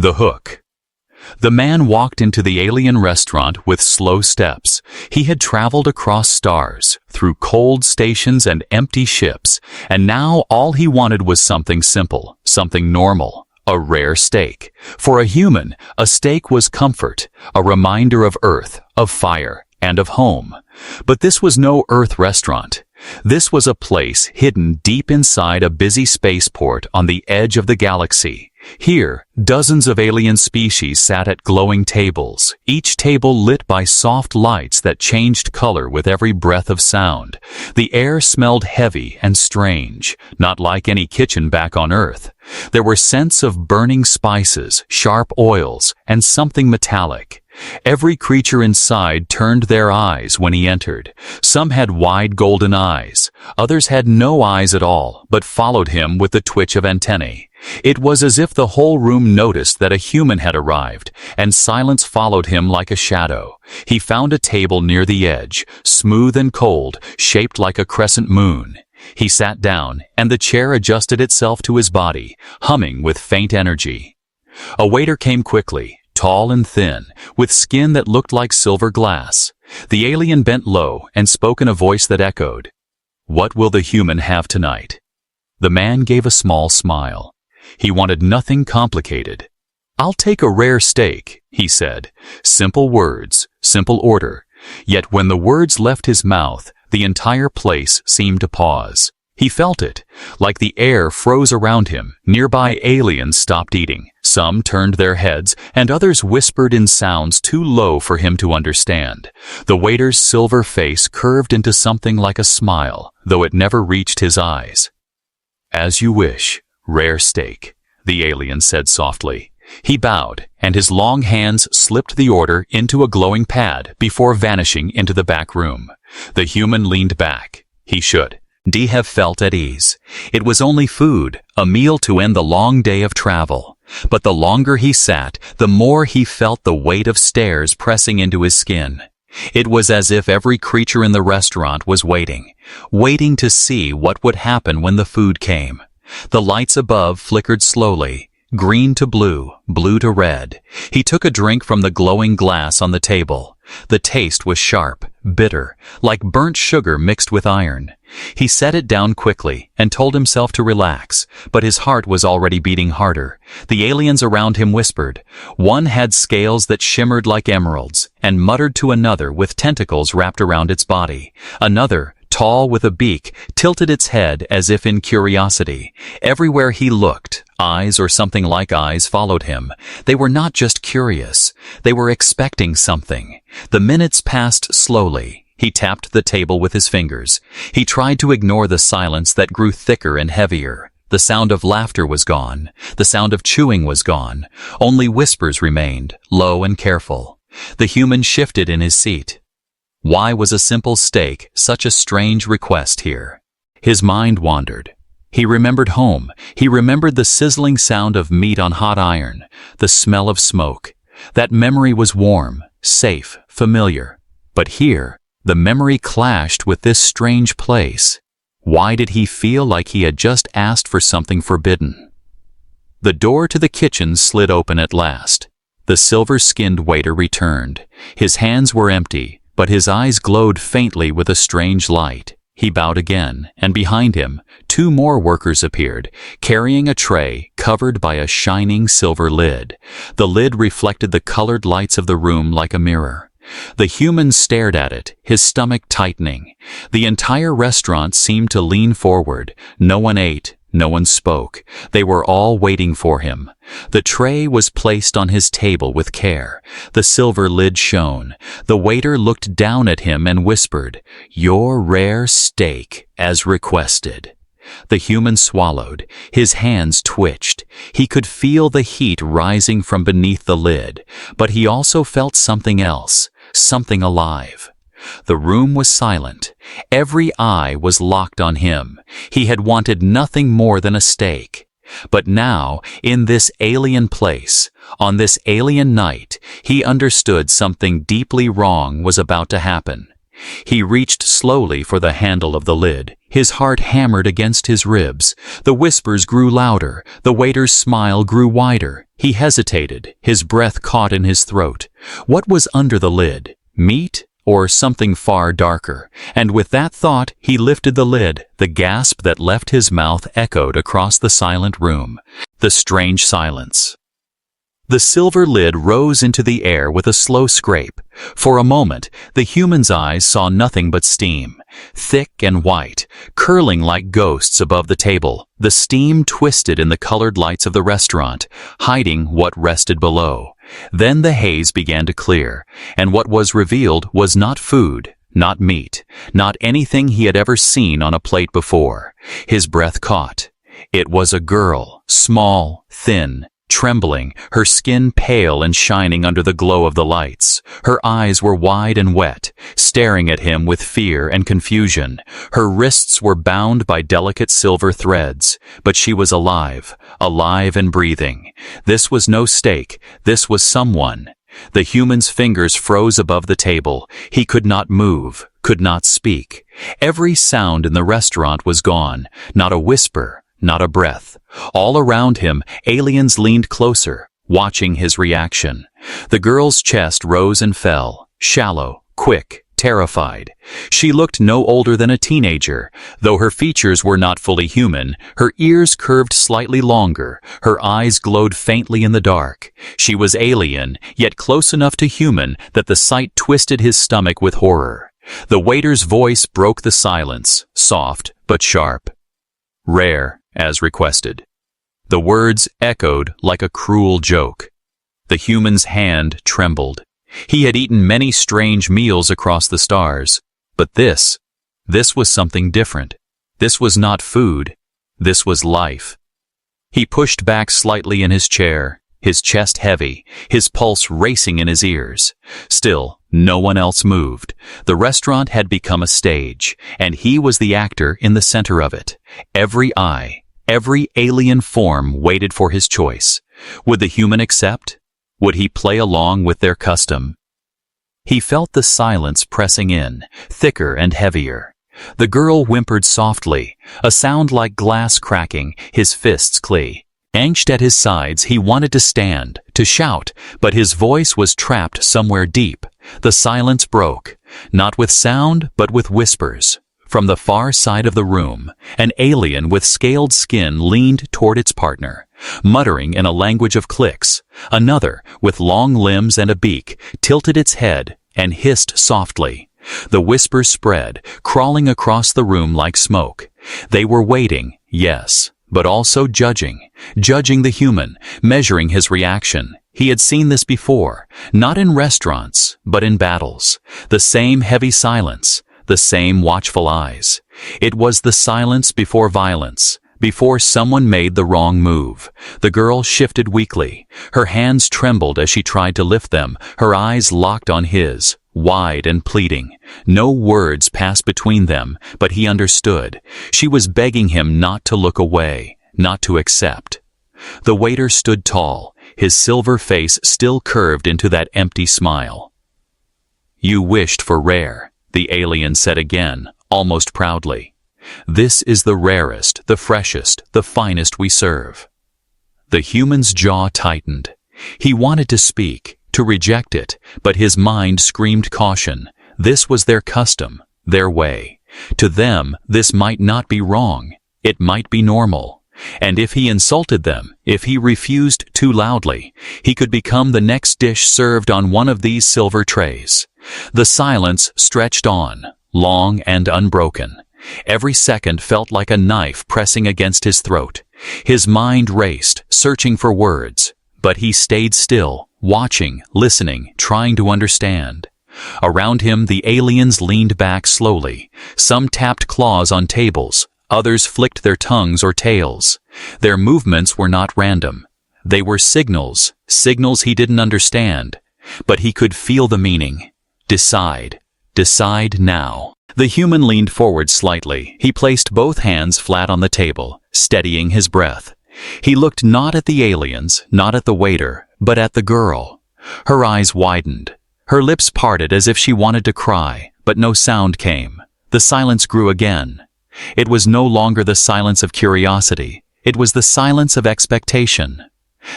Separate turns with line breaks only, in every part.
The hook. The man walked into the alien restaurant with slow steps. He had traveled across stars, through cold stations and empty ships, and now all he wanted was something simple, something normal, a rare steak. For a human, a steak was comfort, a reminder of Earth, of fire, and of home. But this was no Earth restaurant. This was a place hidden deep inside a busy spaceport on the edge of the galaxy. Here, dozens of alien species sat at glowing tables, each table lit by soft lights that changed color with every breath of sound. The air smelled heavy and strange, not like any kitchen back on Earth. There were scents of burning spices, sharp oils, and something metallic. Every creature inside turned their eyes when he entered. Some had wide golden eyes. Others had no eyes at all, but followed him with the twitch of antennae. It was as if the whole room noticed that a human had arrived, and silence followed him like a shadow. He found a table near the edge, smooth and cold, shaped like a crescent moon. He sat down, and the chair adjusted itself to his body, humming with faint energy. A waiter came quickly, tall and thin, with skin that looked like silver glass. The alien bent low and spoke in a voice that echoed, "What will the human have tonight?" The man gave a small smile. He wanted nothing complicated. "I'll take a rare steak," he said. Simple words, simple order. Yet when the words left his mouth, the entire place seemed to pause. He felt it, like the air froze around him. Nearby aliens stopped eating. Some turned their heads, and others whispered in sounds too low for him to understand. The waiter's silver face curved into something like a smile, though it never reached his eyes. "As you wish, rare steak," the alien said softly. He bowed, and his long hands slipped the order into a glowing pad before vanishing into the back room. The human leaned back. He should. D have felt at ease. It was only food, a meal to end the long day of travel. But the longer he sat, the more he felt the weight of stares pressing into his skin. It was as if every creature in the restaurant was waiting to see what would happen when the food came. The lights above flickered slowly, green to blue, blue to red. He took a drink from the glowing glass on the table. The taste was sharp, bitter, like burnt sugar mixed with iron. He set it down quickly and told himself to relax, but his heart was already beating harder. The aliens around him whispered. One had scales that shimmered like emeralds, and muttered to another with tentacles wrapped around its body. Another, tall with a beak, tilted its head as if in curiosity. Everywhere he looked, eyes or something like eyes followed him. They were not just curious. They were expecting something. The minutes passed slowly. He tapped the table with his fingers. He tried to ignore the silence that grew thicker and heavier. The sound of laughter was gone. The sound of chewing was gone. Only whispers remained, low and careful. The human shifted in his seat. Why was a simple steak such a strange request here? His mind wandered. He remembered home. He remembered the sizzling sound of meat on hot iron, the smell of smoke. That memory was warm, safe, familiar. But here, the memory clashed with this strange place. Why did he feel like he had just asked for something forbidden? The door to the kitchen slid open at last. The silver-skinned waiter returned. His hands were empty, but his eyes glowed faintly with a strange light. He bowed again, and behind him, 2 more workers appeared, carrying a tray covered by a shining silver lid. The lid reflected the colored lights of the room like a mirror. The human stared at it, his stomach tightening. The entire restaurant seemed to lean forward. No one ate. No one spoke. They were all waiting for him. The tray was placed on his table with care. The silver lid shone. The waiter looked down at him and whispered, "Your rare steak, as requested." The human swallowed. His hands twitched. He could feel the heat rising from beneath the lid, but he also felt something else, something alive. The room was silent. Every eye was locked on him. He had wanted nothing more than a steak. But now, in this alien place, on this alien night, he understood something deeply wrong was about to happen. He reached slowly for the handle of the lid. His heart hammered against his ribs. The whispers grew louder. The waiter's smile grew wider. He hesitated, his breath caught in his throat. What was under the lid? Meat? Or something far darker? And with that thought, he lifted the lid. The gasp that left his mouth echoed across the silent room. The strange silence. The silver lid rose into the air with a slow scrape. For a moment, the human's eyes saw nothing but steam, thick and white, curling like ghosts above the table. The steam twisted in the colored lights of the restaurant, hiding what rested below. Then the haze began to clear, and what was revealed was not food, not meat, not anything he had ever seen on a plate before. His breath caught. It was a girl, small, thin, trembling, her skin pale and shining under the glow of the lights. Her eyes were wide and wet, staring at him with fear and confusion. Her wrists were bound by delicate silver threads, but she was alive, alive and breathing. This was no steak, this was someone. The human's fingers froze above the table. He could not move, could not speak. Every sound in the restaurant was gone, not a whisper, not a breath. All around him, aliens leaned closer, watching his reaction. The girl's chest rose and fell, shallow, quick, terrified. She looked no older than a teenager. Though her features were not fully human, her ears curved slightly longer, her eyes glowed faintly in the dark. She was alien, yet close enough to human that the sight twisted his stomach with horror. The waiter's voice broke the silence, soft but sharp. "Rare, as requested." The words echoed like a cruel joke. The human's hand trembled. He had eaten many strange meals across the stars, but this was something different. This was not food. This was life. He pushed back slightly in his chair, his chest heavy, his pulse racing in his ears. Still, no one else moved. The restaurant had become a stage, and he was the actor in the center of it. Every eye, every alien form waited for his choice. Would the human accept? Would he play along with their custom? He felt the silence pressing in, thicker and heavier. The girl whimpered softly, a sound like glass cracking, his fists clenched. Angst at his sides, he wanted to stand, to shout, but his voice was trapped somewhere deep. The silence broke, not with sound, but with whispers. From the far side of the room, an alien with scaled skin leaned toward its partner, muttering in a language of clicks. Another, with long limbs and a beak, tilted its head and hissed softly. The whispers spread, crawling across the room like smoke. They were waiting, yes, but also judging the human, measuring his reaction. He had seen this before, not in restaurants, but in battles. The same heavy silence, the same watchful eyes. It was the silence before violence, before someone made the wrong move. The girl shifted weakly. Her hands trembled as she tried to lift them, her eyes locked on his, wide and pleading. No words passed between them, but he understood. She was begging him not to look away, not to accept. The waiter stood tall, his silver face still curved into that empty smile. "You wished for rare," the alien said again, almost proudly. "This is the rarest, the freshest, the finest we serve." The human's jaw tightened. He wanted to speak, to reject it, but his mind screamed caution. This was their custom, their way. To them, this might not be wrong. It might be normal. And if he insulted them, if he refused too loudly, he could become the next dish served on one of these silver trays. The silence stretched on, long and unbroken. Every second felt like a knife pressing against his throat. His mind raced, searching for words, but he stayed still, watching, listening, trying to understand. Around him, the aliens leaned back slowly. Some tapped claws on tables, others flicked their tongues or tails. Their movements were not random. They were signals, signals he didn't understand, but he could feel the meaning. Decide. Decide now. The human leaned forward slightly. He placed both hands flat on the table, steadying his breath. He looked not at the aliens, not at the waiter, but at the girl. Her eyes widened. Her lips parted as if she wanted to cry, but but no sound came. The silence grew again. It was no longer the silence of curiosity. It was the silence of expectation.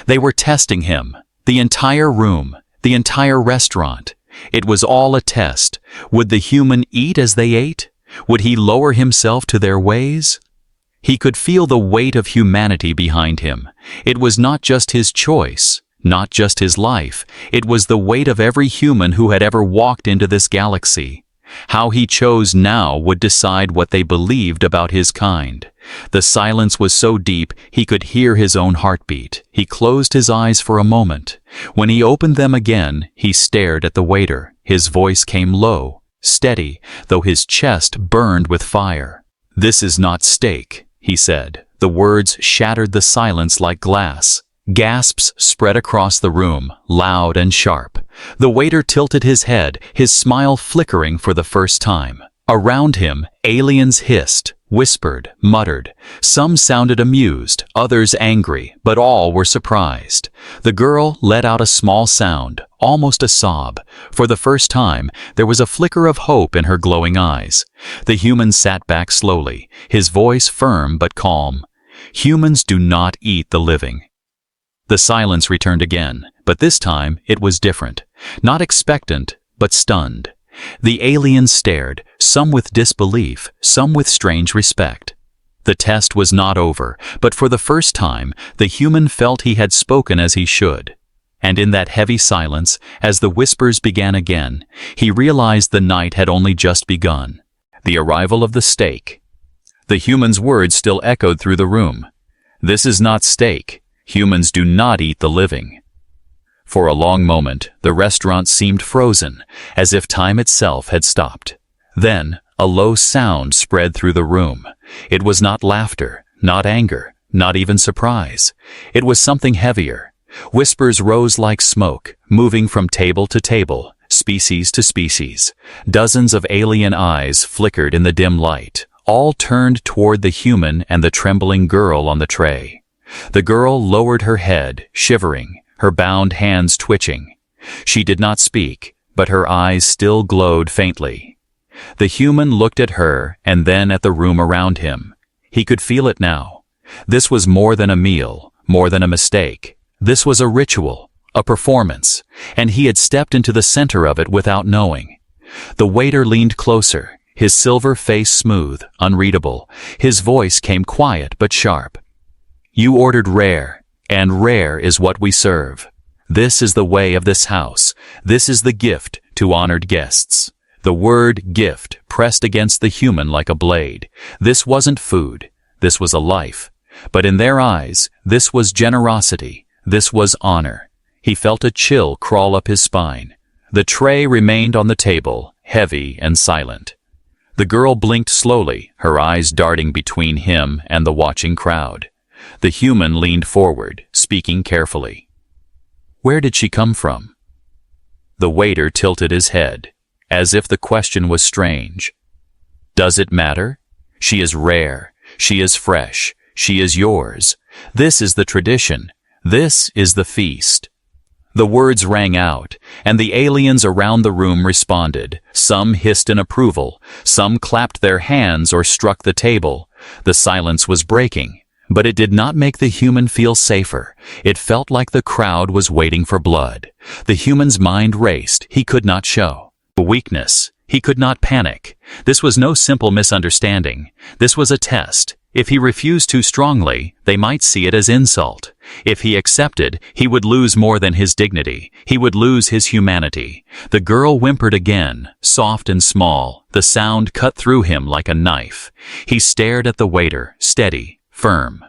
They were testing him. The entire room, the entire restaurant. It was all a test. Would the human eat as they ate? Would he lower himself to their ways? He could feel the weight of humanity behind him. It was not just his choice, not just his life. It was the weight of every human who had ever walked into this galaxy. How he chose now would decide what they believed about his kind. The silence was so deep he could hear his own heartbeat. He closed his eyes for a moment. When he opened them again, he stared at the waiter. His voice came low, steady, though his chest burned with fire. "This is not steak," he said. The words shattered the silence like glass. Gasps spread across the room, loud and sharp. The waiter tilted his head, his smile flickering for the first time. Around him, aliens hissed, whispered, muttered. Some sounded amused, others angry, but all were surprised. The girl let out a small sound, almost a sob. For the first time, there was a flicker of hope in her glowing eyes. The human sat back slowly, his voice firm but calm. "Humans do not eat the living." The silence returned again, but this time it was different. Not expectant, but stunned. The aliens stared, some with disbelief, some with strange respect. The test was not over, but for the first time, the human felt he had spoken as he should. And in that heavy silence, as the whispers began again, he realized the night had only just begun. The arrival of the steak. The human's words still echoed through the room. "This is not steak. Humans do not eat the living." For a long moment, the restaurant seemed frozen, as if time itself had stopped. Then, a low sound spread through the room. It was not laughter, not anger, not even surprise. It was something heavier. Whispers rose like smoke, moving from table to table, species to species. Dozens of alien eyes flickered in the dim light, all turned toward the human and the trembling girl on the tray. The girl lowered her head, shivering, her bound hands twitching. She did not speak, but her eyes still glowed faintly. The human looked at her and then at the room around him. He could feel it now. This was more than a meal, more than a mistake. This was a ritual, a performance, and he had stepped into the center of it without knowing. The waiter leaned closer, his silver face smooth, unreadable. His voice came quiet but sharp. "You ordered rare, and rare is what we serve. This is the way of this house. This is the gift to honored guests." The word gift pressed against the human like a blade. This wasn't food. This was a life. But in their eyes, this was generosity. This was honor. He felt a chill crawl up his spine. The tray remained on the table, heavy and silent. The girl blinked slowly, her eyes darting between him and the watching crowd. The human leaned forward, speaking carefully. "Where did she come from?" The waiter tilted his head, as if the question was strange. "Does it matter? She is rare. She is fresh. She is yours. This is the tradition. This is the feast." The words rang out, and the aliens around the room responded. Some hissed in approval. Some clapped their hands or struck the table. The silence was breaking. But it did not make the human feel safer. It felt like the crowd was waiting for blood. The human's mind raced. He could not show weakness. He could not panic. This was no simple misunderstanding. This was a test. If he refused too strongly, they might see it as insult. If he accepted, he would lose more than his dignity. He would lose his humanity. The girl whimpered again, soft and small. The sound cut through him like a knife. He stared at the waiter, steady, firm.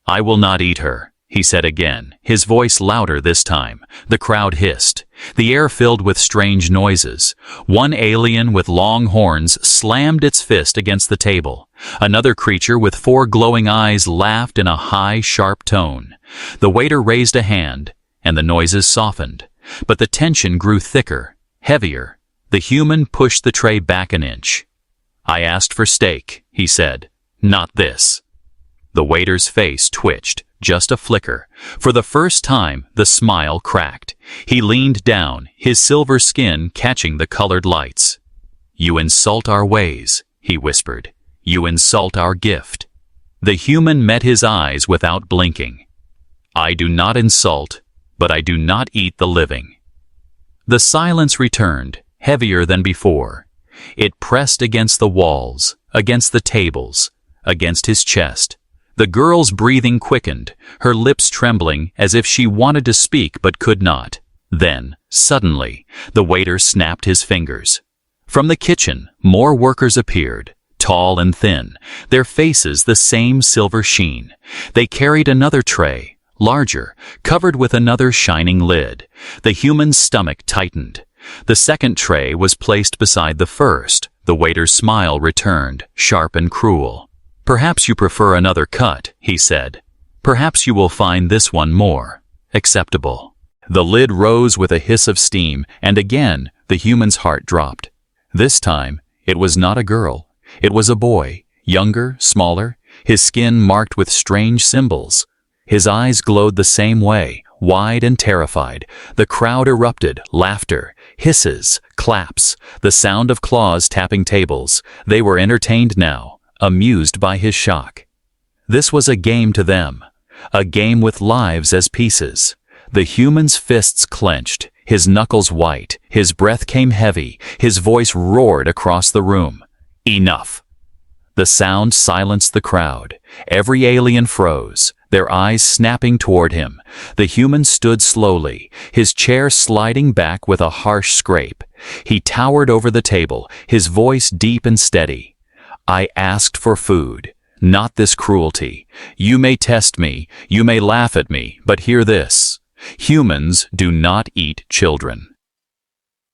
"I will not eat her," he said again, his voice louder this time. The crowd hissed. The air filled with strange noises. One alien with long horns slammed its fist against the table. Another creature with 4 glowing eyes laughed in a high, sharp tone. The waiter raised a hand, and the noises softened. But the tension grew thicker, heavier. The human pushed the tray back an inch. "I asked for steak," he said. "Not this." The waiter's face twitched, just a flicker. For the first time, the smile cracked. He leaned down, his silver skin catching the colored lights. "You insult our ways," he whispered. "You insult our gift." The human met his eyes without blinking. "I do not insult, but I do not eat the living." The silence returned, heavier than before. It pressed against the walls, against the tables, against his chest. The girl's breathing quickened, her lips trembling as if she wanted to speak but could not. Then, suddenly, the waiter snapped his fingers. From the kitchen, more workers appeared, tall and thin, their faces the same silver sheen. They carried another tray, larger, covered with another shining lid. The human's stomach tightened. The second tray was placed beside the first. The waiter's smile returned, sharp and cruel. "Perhaps you prefer another cut," he said. "Perhaps you will find this one more acceptable." The lid rose with a hiss of steam, and again the human's heart dropped. This time, it was not a girl. It was a boy, younger, smaller, his skin marked with strange symbols. His eyes glowed the same way, wide and terrified. The crowd erupted, laughter, hisses, claps, the sound of claws tapping tables. They were entertained now, amused by his shock. This was a game to them, a game with lives as pieces. The human's fists clenched, his knuckles white, his breath came heavy, his voice roared across the room. "Enough!" The sound silenced the crowd. Every alien froze, their eyes snapping toward him. The human stood slowly, his chair sliding back with a harsh scrape. He towered over the table, his voice deep and steady. "I asked for food, not this cruelty. You may test me, you may laugh at me, but hear this. Humans do not eat children."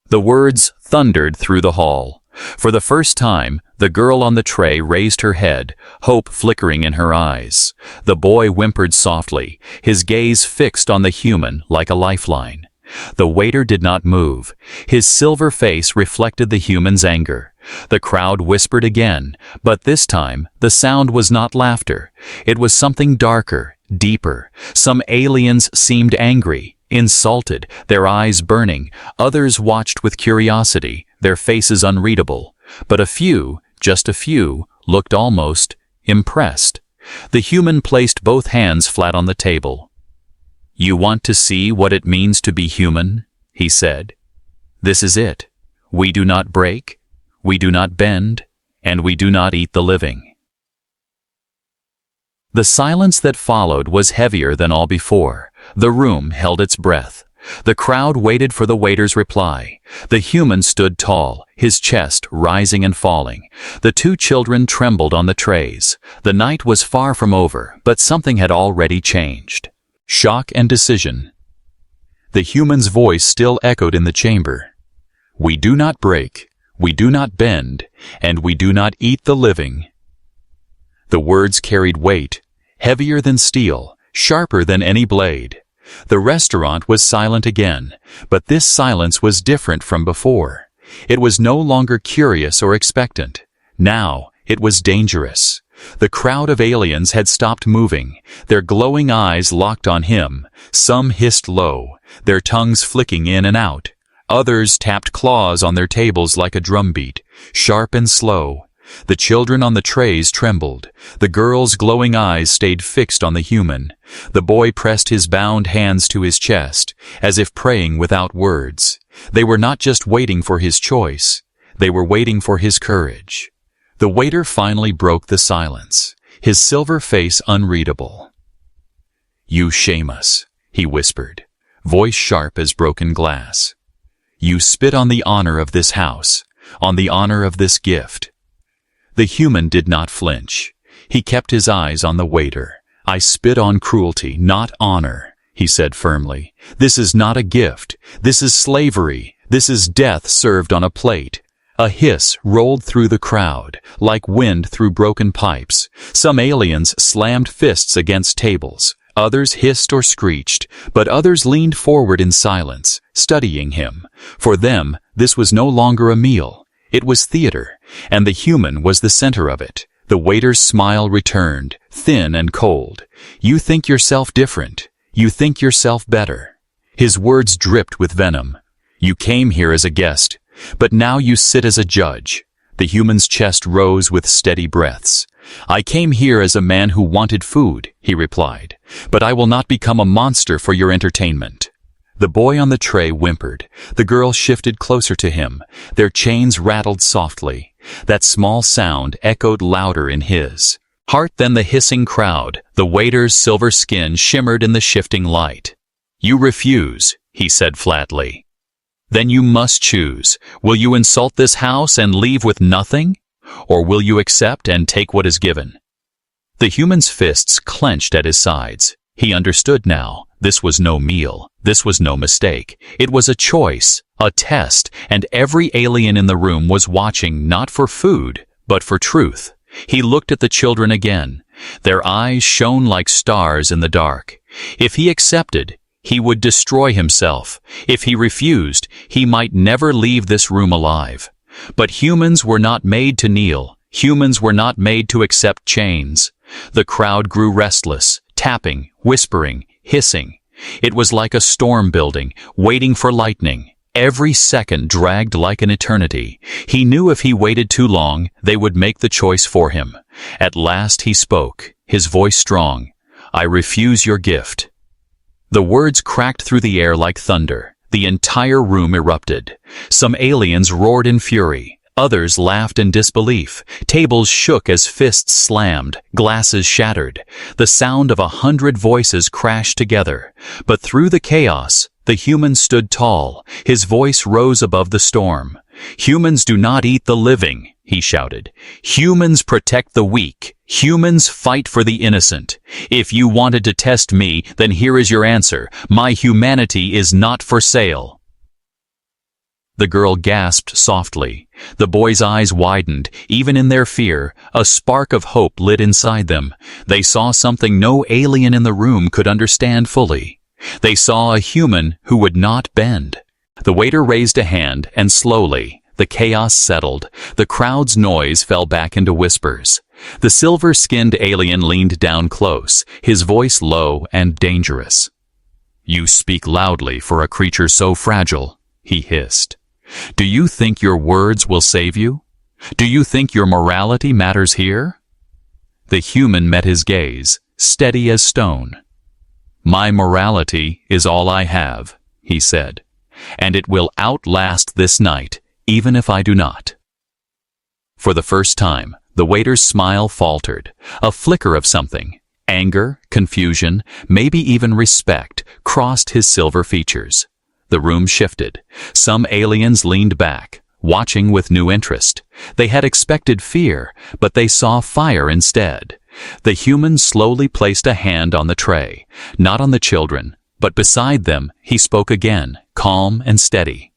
The words thundered through the hall. For the first time, the girl on the tray raised her head, hope flickering in her eyes. The boy whimpered softly, his gaze fixed on the human like a lifeline. The waiter did not move. His silver face reflected the human's anger. The crowd whispered again, but this time the sound was not laughter. It was something darker, deeper. Some aliens seemed angry, insulted, their eyes burning. Others watched with curiosity, their faces unreadable. But a few, just a few, looked almost impressed. The human placed both hands flat on the table. "You want to see what it means to be human?" he said. "This is it. We do not break, we do not bend, and we do not eat the living." The silence that followed was heavier than all before. The room held its breath. The crowd waited for the waiter's reply. The human stood tall, his chest rising and falling. The two children trembled on the trays. The night was far from over, but something had already changed. Shock and decision. The human's voice still echoed in the chamber. "We do not break, we do not bend, and we do not eat the living." The words carried weight, heavier than steel, sharper than any blade. The restaurant was silent again, but this silence was different from before. It was no longer curious or expectant. Now it was dangerous. The crowd of aliens had stopped moving, their glowing eyes locked on him. Some hissed low, their tongues flicking in and out. Others tapped claws on their tables like a drumbeat, sharp and slow. The children on the trays trembled. The girl's glowing eyes stayed fixed on the human. The boy pressed his bound hands to his chest, as if praying without words. They were not just waiting for his choice. They were waiting for his courage. The waiter finally broke the silence, his silver face unreadable. "You shame us," he whispered, voice sharp as broken glass. "You spit on the honor of this house, on the honor of this gift." The human did not flinch. He kept his eyes on the waiter. "I spit on cruelty, not honor," he said firmly. "This is not a gift. This is slavery. This is death served on a plate." A hiss rolled through the crowd, like wind through broken pipes. Some aliens slammed fists against tables. Others hissed or screeched, but others leaned forward in silence, studying him. For them, this was no longer a meal. It was theater, and the human was the center of it. The waiter's smile returned, thin and cold. "You think yourself different. You think yourself better." His words dripped with venom. "You came here as a guest. But now you sit as a judge." The human's chest rose with steady breaths. "I came here as a man who wanted food," he replied, "but I will not become a monster for your entertainment." The boy on the tray whimpered. The girl shifted closer to him. Their chains rattled softly. That small sound echoed louder in his heart than the hissing crowd. The waiter's silver skin shimmered in the shifting light. "You refuse," he said flatly. "Then you must choose. Will you insult this house and leave with nothing? Or will you accept and take what is given?" The human's fists clenched at his sides. He understood now. This was no meal. This was no mistake. It was a choice, a test, and every alien in the room was watching not for food, but for truth. He looked at the children again. Their eyes shone like stars in the dark. If he accepted, he would destroy himself. If he refused, he might never leave this room alive. But humans were not made to kneel. Humans were not made to accept chains. The crowd grew restless, tapping, whispering, hissing. It was like a storm building, waiting for lightning. Every second dragged like an eternity. He knew if he waited too long, they would make the choice for him. At last he spoke, his voice strong. "I refuse your gift." The words cracked through the air like thunder. The entire room erupted. Some aliens roared in fury. Others laughed in disbelief. Tables shook as fists slammed. Glasses shattered. The sound of 100 voices crashed together. But through the chaos, the human stood tall. His voice rose above the storm. "Humans do not eat the living," he shouted. "Humans protect the weak. Humans fight for the innocent. If you wanted to test me, then here is your answer. My humanity is not for sale." The girl gasped softly. The boy's eyes widened. Even in their fear, a spark of hope lit inside them. They saw something no alien in the room could understand fully. They saw a human who would not bend. The waiter raised a hand, and slowly, the chaos settled. The crowd's noise fell back into whispers. The silver-skinned alien leaned down close, his voice low and dangerous. "You speak loudly for a creature so fragile," he hissed. "Do you think your words will save you? Do you think your morality matters here?" The human met his gaze, steady as stone. "My morality is all I have," he said, "and it will outlast this night, even if I do not." For the first time, the waiter's smile faltered. A flicker of something, anger, confusion, maybe even respect, crossed his silver features. The room shifted. Some aliens leaned back, watching with new interest. They had expected fear, but they saw fire instead. The human slowly placed a hand on the tray, not on the children, but beside them. He spoke again, calm and steady.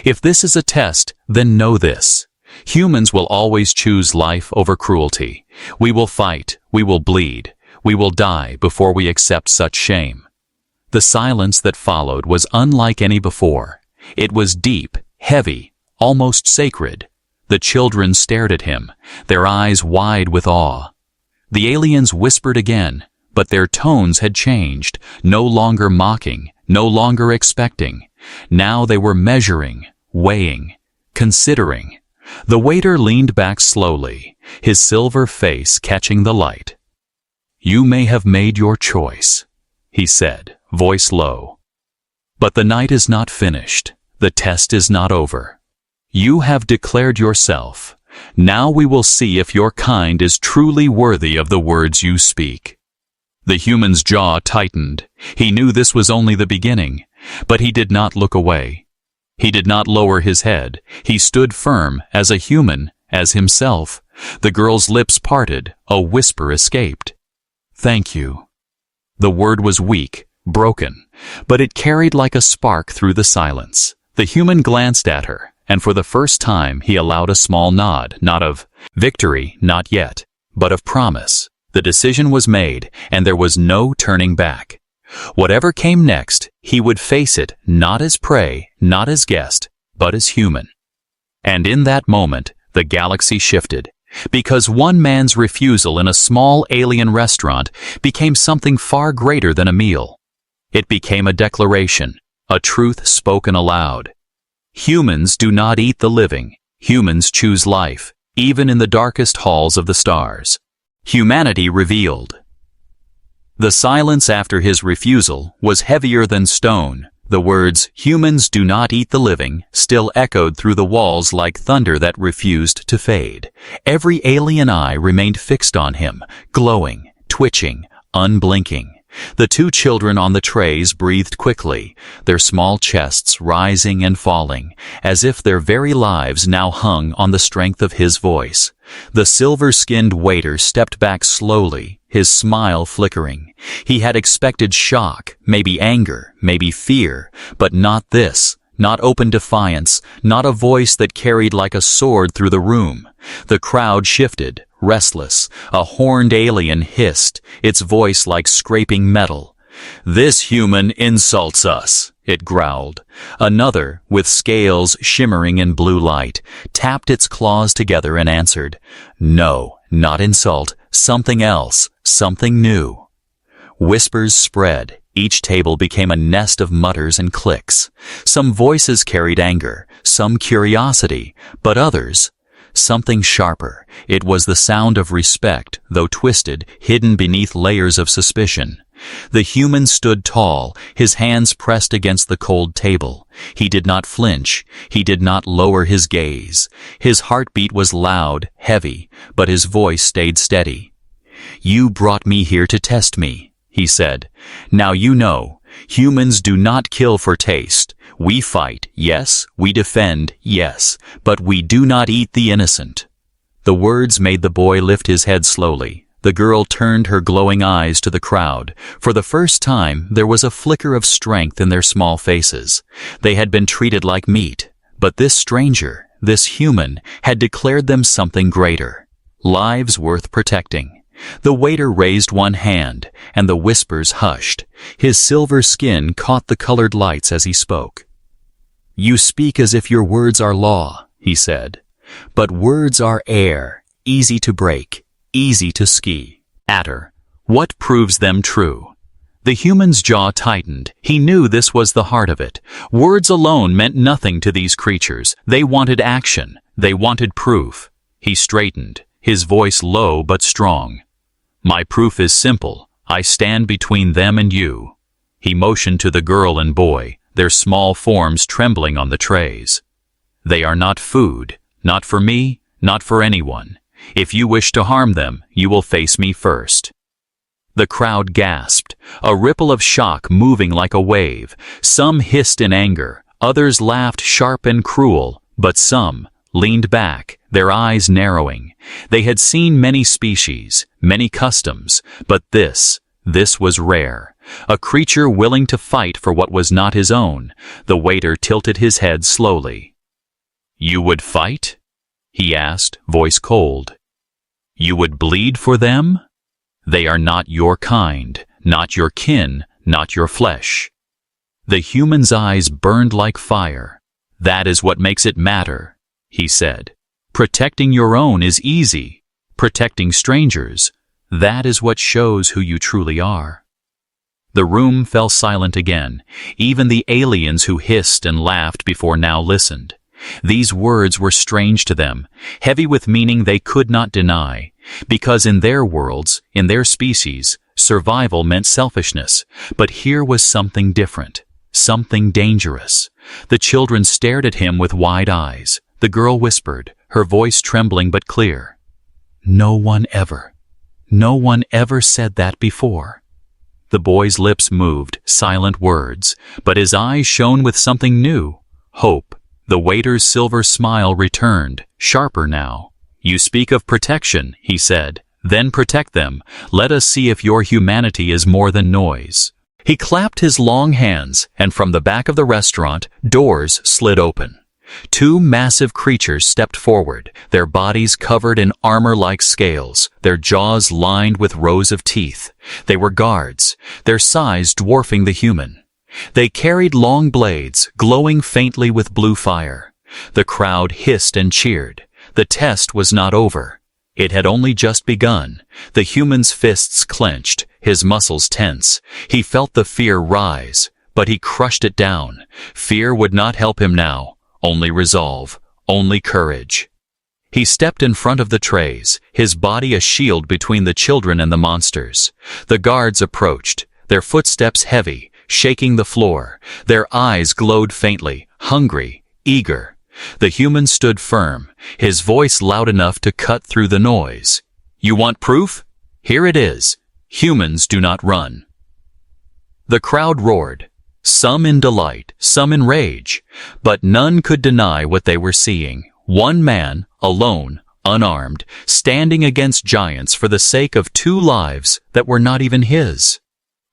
"If this is a test, then know this. Humans will always choose life over cruelty. We will fight, we will bleed, we will die before we accept such shame." The silence that followed was unlike any before. It was deep, heavy, almost sacred. The children stared at him, their eyes wide with awe. The aliens whispered again, but their tones had changed, no longer mocking, no longer expecting. Now they were measuring, weighing, considering. The waiter leaned back slowly, his silver face catching the light. "You may have made your choice," he said, voice low. "But the night is not finished. The test is not over. You have declared yourself. Now we will see if your kind is truly worthy of the words you speak." The human's jaw tightened. He knew this was only the beginning, but he did not look away. He did not lower his head. He stood firm as a human, as himself. The girl's lips parted. A whisper escaped. "Thank you." The word was weak, broken, but it carried like a spark through the silence. The human glanced at her, and for the first time he allowed a small nod, not of victory, not yet, but of promise. The decision was made, and there was no turning back. Whatever came next, he would face it not as prey, not as guest, but as human. And in that moment, the galaxy shifted, because one man's refusal in a small alien restaurant became something far greater than a meal. It became a declaration, a truth spoken aloud. Humans do not eat the living. Humans choose life, even in the darkest halls of the stars. Humanity revealed. The silence after his refusal was heavier than stone. The words, "Humans do not eat the living," still echoed through the walls like thunder that refused to fade. Every alien eye remained fixed on him, glowing, twitching, unblinking. The two children on the trays breathed quickly, their small chests rising and falling, as if their very lives now hung on the strength of his voice. The silver-skinned waiter stepped back slowly, his smile flickering. He had expected shock, maybe anger, maybe fear, but not this. Not open defiance, not a voice that carried like a sword through the room. The crowd shifted, restless. A horned alien hissed, its voice like scraping metal. "This human insults us," it growled. Another, with scales shimmering in blue light, tapped its claws together and answered, "No, not insult, something else, something new." Whispers spread. Each table became a nest of mutters and clicks. Some voices carried anger, some curiosity, but others, something sharper. It was the sound of respect, though twisted, hidden beneath layers of suspicion. The human stood tall, his hands pressed against the cold table. He did not flinch. He did not lower his gaze. His heartbeat was loud, heavy, but his voice stayed steady. "You brought me here to test me," he said. "Now you know, humans do not kill for taste. We fight, yes, we defend, yes, but we do not eat the innocent." The words made the boy lift his head slowly. The girl turned her glowing eyes to the crowd. For the first time, there was a flicker of strength in their small faces. They had been treated like meat, but this stranger, this human, had declared them something greater. Lives worth protecting. The waiter raised one hand, and the whispers hushed. His silver skin caught the colored lights as he spoke. "You speak as if your words are law," he said. "But words are air, easy to break, easy to ski." Atter, what proves them true? The human's jaw tightened. He knew this was the heart of it. Words alone meant nothing to these creatures. They wanted action. They wanted proof. He straightened, his voice low but strong. "My proof is simple. I stand between them and you." He motioned to the girl and boy, their small forms trembling on the trays. "They are not food, not for me, not for anyone. If you wish to harm them, you will face me first." The crowd gasped, a ripple of shock moving like a wave. Some hissed in anger, others laughed sharp and cruel, but some leaned back, their eyes narrowing. They had seen many species, many customs, but this was rare. A creature willing to fight for what was not his own. The waiter tilted his head slowly. "You would fight?" he asked, voice cold. "You would bleed for them? They are not your kind, not your kin, not your flesh." The human's eyes burned like fire. "That is what makes it matter," he said. "Protecting your own is easy. Protecting strangers, that is what shows who you truly are." The room fell silent again. Even the aliens who hissed and laughed before now listened. These words were strange to them, heavy with meaning they could not deny, because in their worlds, in their species, survival meant selfishness. But here was something different, something dangerous. The children stared at him with wide eyes. The girl whispered, her voice trembling but clear. No one ever said that before." The boy's lips moved, silent words, but his eyes shone with something new, hope. The waiter's silver smile returned, sharper now. "You speak of protection," he said. "Then protect them. Let us see if your humanity is more than noise." He clapped his long hands, and from the back of the restaurant, doors slid open. Two massive creatures stepped forward, their bodies covered in armor-like scales, their jaws lined with rows of teeth. They were guards, their size dwarfing the human. They carried long blades, glowing faintly with blue fire. The crowd hissed and cheered. The test was not over. It had only just begun. The human's fists clenched, his muscles tense. He felt the fear rise, but he crushed it down. Fear would not help him now. only resolve, only courage. He stepped in front of the trays, his body a shield between the children and the monsters. The guards approached, their footsteps heavy, shaking the floor. Their eyes glowed faintly, hungry, eager. The human stood firm, his voice loud enough to cut through the noise. "You want proof? Here it is. Humans do not run." The crowd roared, some in delight, some in rage, but none could deny what they were seeing. One man, alone, unarmed, standing against giants for the sake of 2 lives that were not even his.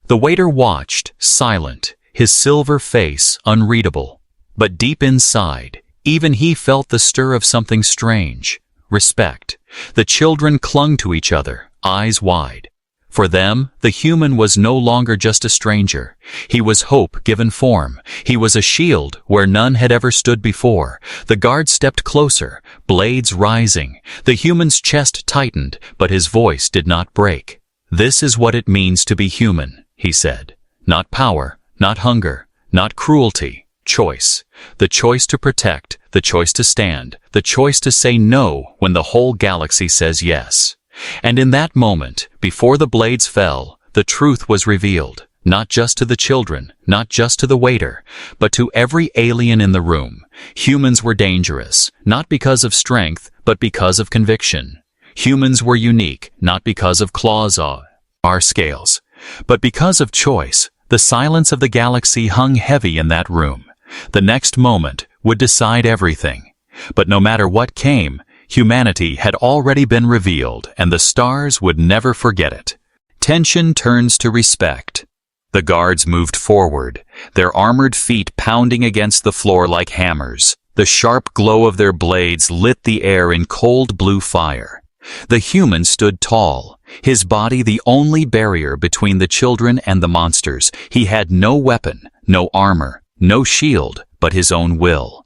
The waiter watched, silent, his silver face unreadable. But deep inside, even he felt the stir of something strange. Respect. The children clung to each other, eyes wide. For them, the human was no longer just a stranger. He was hope given form. He was a shield where none had ever stood before. The guard stepped closer, blades rising. The human's chest tightened, but his voice did not break. "This is what it means to be human," he said. "Not power, not hunger, not cruelty. Choice. The choice to protect, the choice to stand, the choice to say no when the whole galaxy says yes." And in that moment, before the blades fell, the truth was revealed, not just to the children, not just to the waiter, but to every alien in the room. Humans were dangerous, not because of strength, but because of conviction. Humans were unique, not because of claws on our scales, but because of choice. The silence of the galaxy hung heavy in that room. The next moment would decide everything. But no matter what came, humanity had already been revealed, and the stars would never forget it. Tension turns to respect. The guards moved forward, their armored feet pounding against the floor like hammers. The sharp glow of their blades lit the air in cold blue fire. The human stood tall, his body the only barrier between the children and the monsters. He had no weapon, no armor, no shield, but his own will.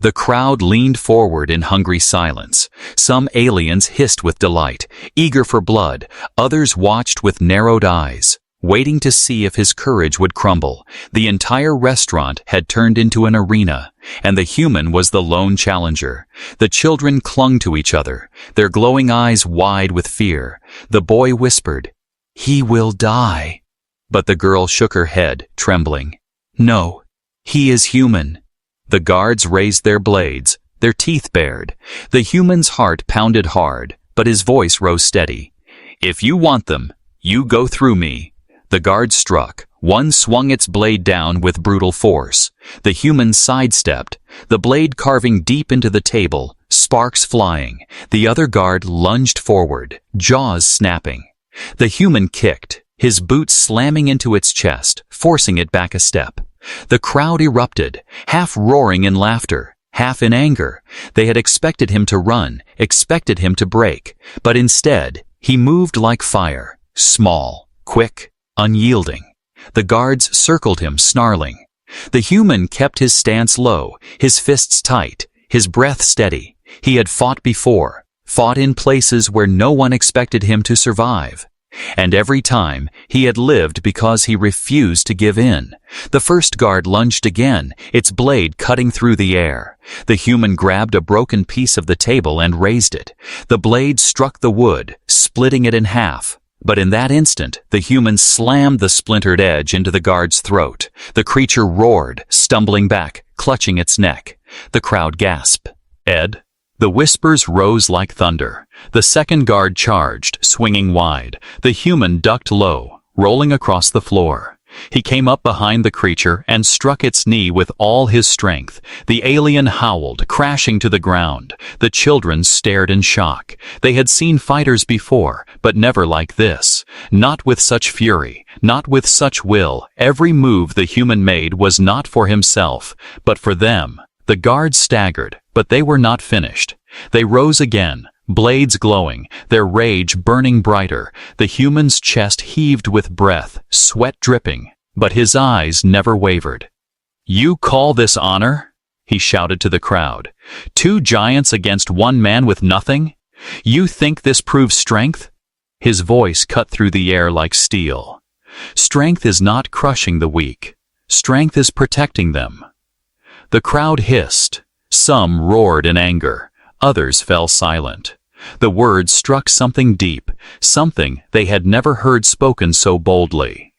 The crowd leaned forward in hungry silence. Some aliens hissed with delight, eager for blood. Others watched with narrowed eyes, waiting to see if his courage would crumble. The entire restaurant had turned into an arena, and the human was the lone challenger. The children clung to each other, their glowing eyes wide with fear. The boy whispered, "He will die." But the girl shook her head, trembling. "No, he is human." The guards raised their blades, their teeth bared. The human's heart pounded hard, but his voice rose steady. "If you want them, you go through me." The guard struck. One swung its blade down with brutal force. The human sidestepped, the blade carving deep into the table, sparks flying. The other guard lunged forward, jaws snapping. The human kicked, his boot slamming into its chest, forcing it back a step. The crowd erupted, half roaring in laughter, half in anger. They had expected him to run, expected him to break, but instead, he moved like fire, small, quick, unyielding. The guards circled him, snarling. The human kept his stance low, his fists tight, his breath steady. He had fought before, fought in places where no one expected him to survive. And every time, he had lived because he refused to give in. The first guard lunged again, its blade cutting through the air. The human grabbed a broken piece of the table and raised it. The blade struck the wood, splitting it in half. But in that instant, the human slammed the splintered edge into the guard's throat. The creature roared, stumbling back, clutching its neck. The crowd gasped. "Ed?" The whispers rose like thunder. The second guard charged, swinging wide. The human ducked low, rolling across the floor. He came up behind the creature and struck its knee with all his strength. The alien howled, crashing to the ground. The children stared in shock. They had seen fighters before, but never like this. Not with such fury, not with such will. Every move the human made was not for himself, but for them. The guards staggered, but they were not finished. They rose again, blades glowing, their rage burning brighter. The human's chest heaved with breath, sweat dripping, but his eyes never wavered. "You call this honor?" he shouted to the crowd. "Two giants against one man with nothing? You think this proves strength?" His voice cut through the air like steel. "Strength is not crushing the weak. Strength is protecting them." The crowd hissed. Some roared in anger. Others fell silent. The words struck something deep, something they had never heard spoken so boldly.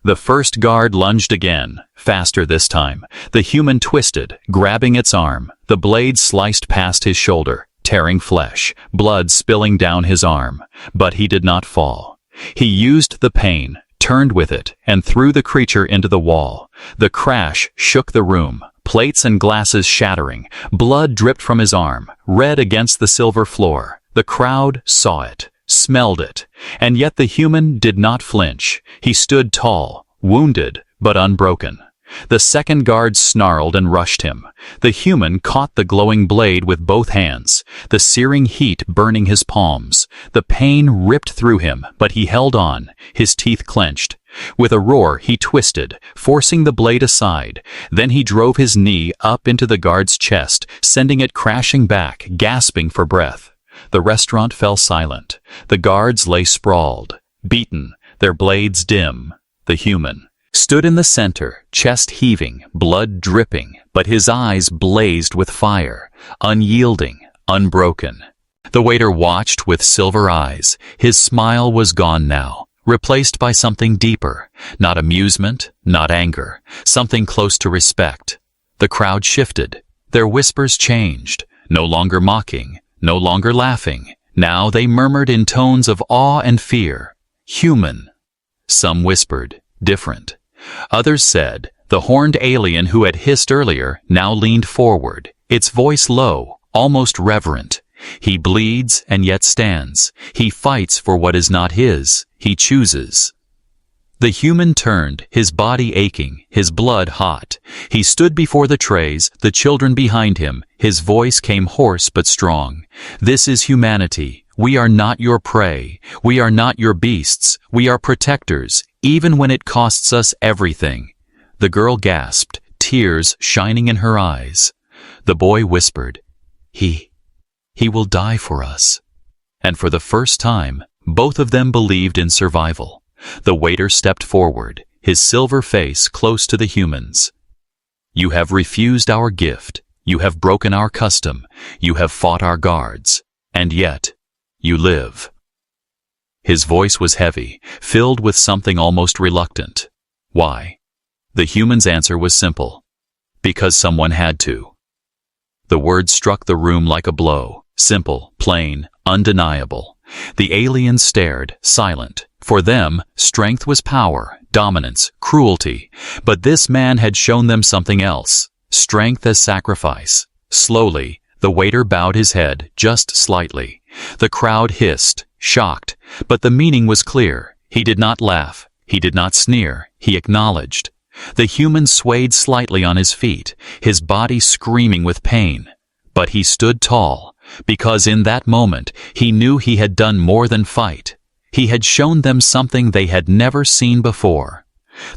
The first guard lunged again, faster this time. The human twisted, grabbing its arm. The blade sliced past his shoulder, tearing flesh, blood spilling down his arm. But he did not fall. He used the pain, turned with it, and threw the creature into the wall. The crash shook the room, plates and glasses shattering. Blood dripped from his arm, red against the silver floor. The crowd saw it, smelled it, and yet the human did not flinch. He stood tall, wounded, but unbroken. The second guard snarled and rushed him. The human caught the glowing blade with both hands, the searing heat burning his palms. The pain ripped through him, but he held on, his teeth clenched. With a roar, he twisted, forcing the blade aside. Then he drove his knee up into the guard's chest, sending it crashing back, gasping for breath. The restaurant fell silent. The guards lay sprawled, beaten, their blades dim. The human stood in the center, chest heaving, blood dripping, but his eyes blazed with fire, unyielding, unbroken. The waiter watched with silver eyes. His smile was gone now, replaced by something deeper, not amusement, not anger, something close to respect. The crowd shifted. Their whispers changed, no longer mocking, no longer laughing. Now they murmured in tones of awe and fear. Human. Some whispered, different. Others said, the horned alien who had hissed earlier now leaned forward, its voice low, almost reverent. He bleeds and yet stands. He fights for what is not his. He chooses. The human turned, his body aching, his blood hot. He stood before the trays, the children behind him. His voice came hoarse but strong. This is humanity. We are not your prey. We are not your beasts. We are protectors, even when it costs us everything. The girl gasped, tears shining in her eyes. The boy whispered, He will die for us. And for the first time, both of them believed in survival. The waiter stepped forward, his silver face close to the human's. You have refused our gift. You have broken our custom. You have fought our guards. And yet, you live. His voice was heavy, filled with something almost reluctant. Why? The human's answer was simple. Because someone had to. The words struck the room like a blow. Simple, plain, undeniable. The aliens stared, silent. For them, strength was power, dominance, cruelty. But this man had shown them something else. Strength as sacrifice. Slowly, the waiter bowed his head, just slightly. The crowd hissed, shocked. But the meaning was clear. He did not laugh. He did not sneer. He acknowledged. The human swayed slightly on his feet, his body screaming with pain. But he stood tall, because in that moment he knew he had done more than fight. He had shown them something they had never seen before.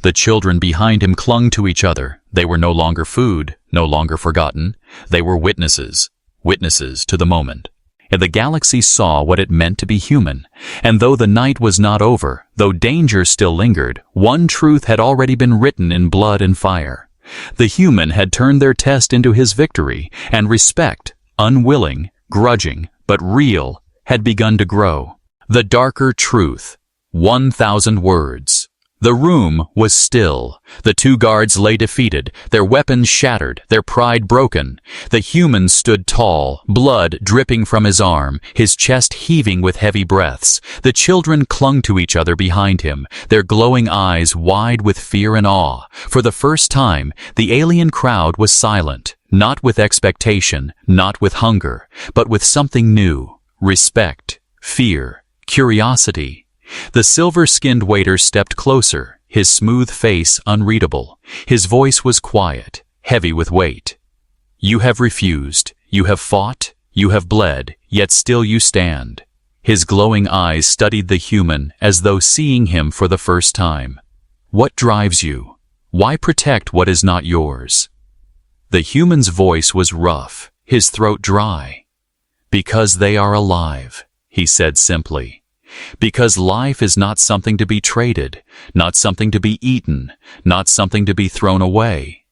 The children behind him clung to each other. They were no longer food, no longer forgotten. They were witnesses, witnesses to the moment. And the galaxy saw what it meant to be human. And though the night was not over, though danger still lingered, one truth had already been written in blood and fire. The human had turned their test into his victory, and respect, unwilling, grudging, but real, had begun to grow. The darker truth. 1,000 words. The room was still. The two guards lay defeated, their weapons shattered, their pride broken. The human stood tall, blood dripping from his arm, his chest heaving with heavy breaths. The children clung to each other behind him, their glowing eyes wide with fear and awe. For the first time, the alien crowd was silent, not with expectation, not with hunger, but with something new. Respect, fear, curiosity. The silver-skinned waiter stepped closer, his smooth face unreadable. His voice was quiet, heavy with weight. You have refused, you have fought, you have bled, yet still you stand. His glowing eyes studied the human as though seeing him for the first time. What drives you? Why protect what is not yours? The human's voice was rough, his throat dry. Because they are alive, he said simply. Because life is not something to be traded, not something to be eaten, not something to be thrown away.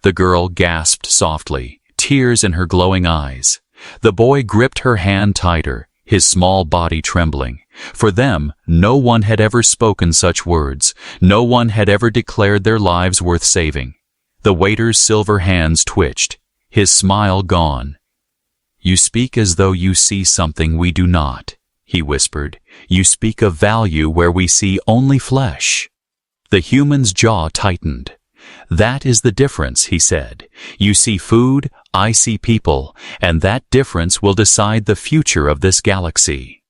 The girl gasped softly, tears in her glowing eyes. The boy gripped her hand tighter, his small body trembling. For them, no one had ever spoken such words. No one had ever declared their lives worth saving. The waiter's silver hands twitched, his smile gone. "You speak as though you see something we do not," he whispered. "You speak of value where we see only flesh." The human's jaw tightened. "That is the difference," he said. "You see food, I see people, and that difference will decide the future of this galaxy."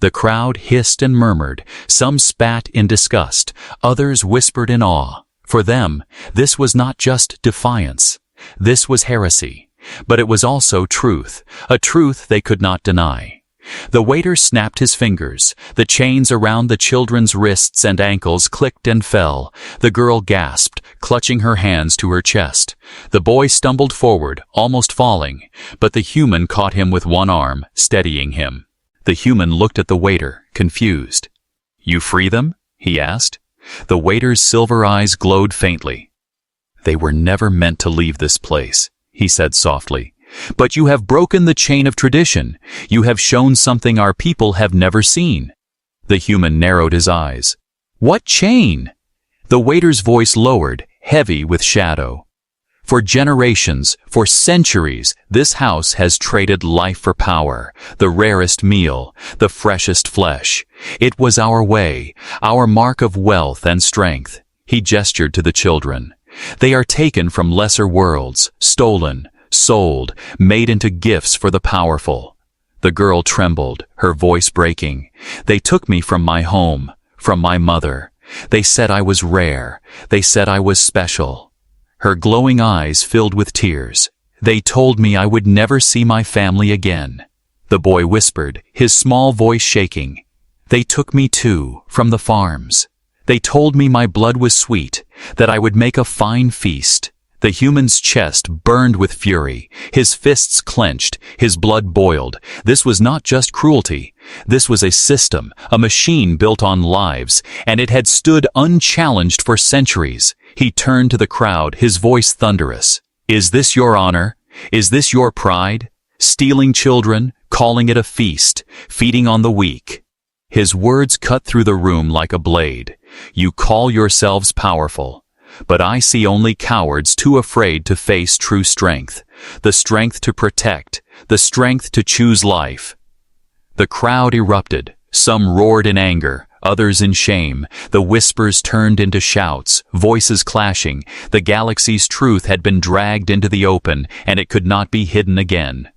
The crowd hissed and murmured. Some spat in disgust, others whispered in awe. For them, this was not just defiance. This was heresy. But it was also truth, a truth they could not deny. The waiter snapped his fingers. The chains around the children's wrists and ankles clicked and fell. The girl gasped, clutching her hands to her chest. The boy stumbled forward, almost falling, but the human caught him with one arm, steadying him. The human looked at the waiter, confused. "You free them?" he asked. The waiter's silver eyes glowed faintly. "They were never meant to leave this place," he said softly. "But you have broken the chain of tradition. You have shown something our people have never seen." The human narrowed his eyes. "What chain?" The waiter's voice lowered, heavy with shadow. "For generations, for centuries, this house has traded life for power, the rarest meal, the freshest flesh. It was our way, our mark of wealth and strength." He gestured to the children. "They are taken from lesser worlds, stolen, sold, made into gifts for the powerful." The girl trembled, her voice breaking. "They took me from my home, from my mother. They said I was rare. They said I was special." Her glowing eyes filled with tears. "They told me I would never see my family again." The boy whispered, his small voice shaking. "They took me too, from the farms. They told me my blood was sweet, that I would make a fine feast." The human's chest burned with fury. His fists clenched, his blood boiled. This was not just cruelty. This was a system, a machine built on lives, and it had stood unchallenged for centuries. He turned to the crowd, his voice thunderous. "Is this your honor? Is this your pride? Stealing children, calling it a feast, feeding on the weak." His words cut through the room like a blade. "You call yourselves powerful, but I see only cowards too afraid to face true strength, the strength to protect, the strength to choose life." The crowd erupted. Some roared in anger, others in shame. The whispers turned into shouts, voices clashing. The galaxy's truth had been dragged into the open, and it could not be hidden again.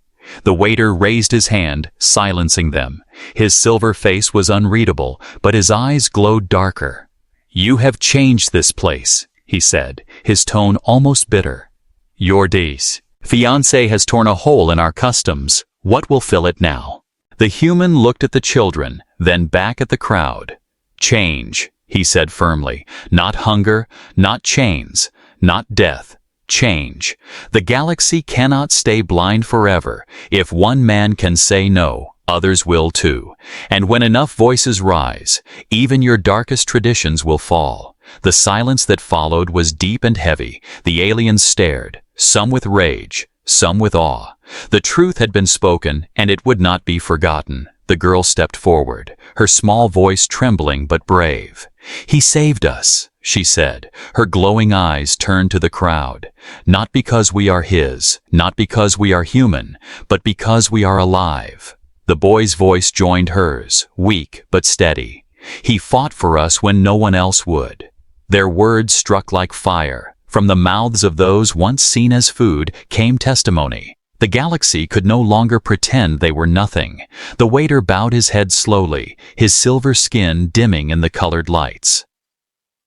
The waiter raised his hand, silencing them. His silver face was unreadable, but his eyes glowed darker. "You have changed this place," he said, his tone almost bitter. "Your fiancé has torn a hole in our customs. What will fill it now?" The human looked at the children, then back at the crowd. "Change," he said firmly. "Not hunger, not chains, not death. Change. The galaxy cannot stay blind forever. If one man can say no, others will too. And when enough voices rise, even your darkest traditions will fall." The silence that followed was deep and heavy. The aliens stared, some with rage, some with awe. The truth had been spoken, and it would not be forgotten. The girl stepped forward, her small voice trembling but brave. "He saved us," she said. Her glowing eyes turned to the crowd. "Not because we are his, not because we are human, but because we are alive." The boy's voice joined hers, weak but steady. "He fought for us when no one else would." Their words struck like fire. From the mouths of those once seen as food came testimony. The galaxy could no longer pretend they were nothing. The waiter bowed his head slowly, his silver skin dimming in the colored lights.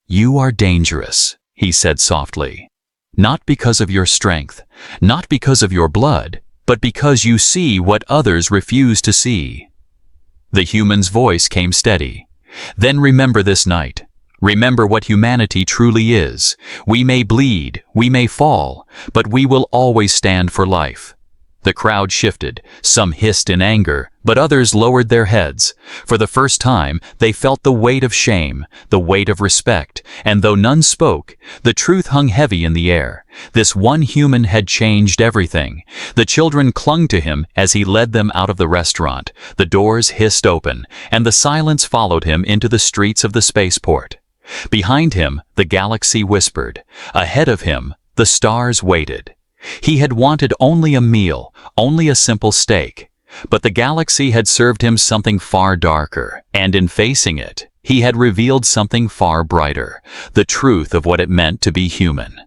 "You are dangerous," he said softly. "Not because of your strength, not because of your blood, but because you see what others refuse to see." The human's voice came steady. "Then remember this night. Remember what humanity truly is. We may bleed, we may fall, but we will always stand for life." The crowd shifted. Some hissed in anger, but others lowered their heads. For the first time, they felt the weight of shame, the weight of respect, and though none spoke, the truth hung heavy in the air. This one human had changed everything. The children clung to him as he led them out of the restaurant. The doors hissed open, and the silence followed him into the streets of the spaceport. Behind him, the galaxy whispered. Ahead of him, the stars waited. He had wanted only a meal, only a simple steak. But the galaxy had served him something far darker, and in facing it, he had revealed something far brighter, the truth of what it meant to be human.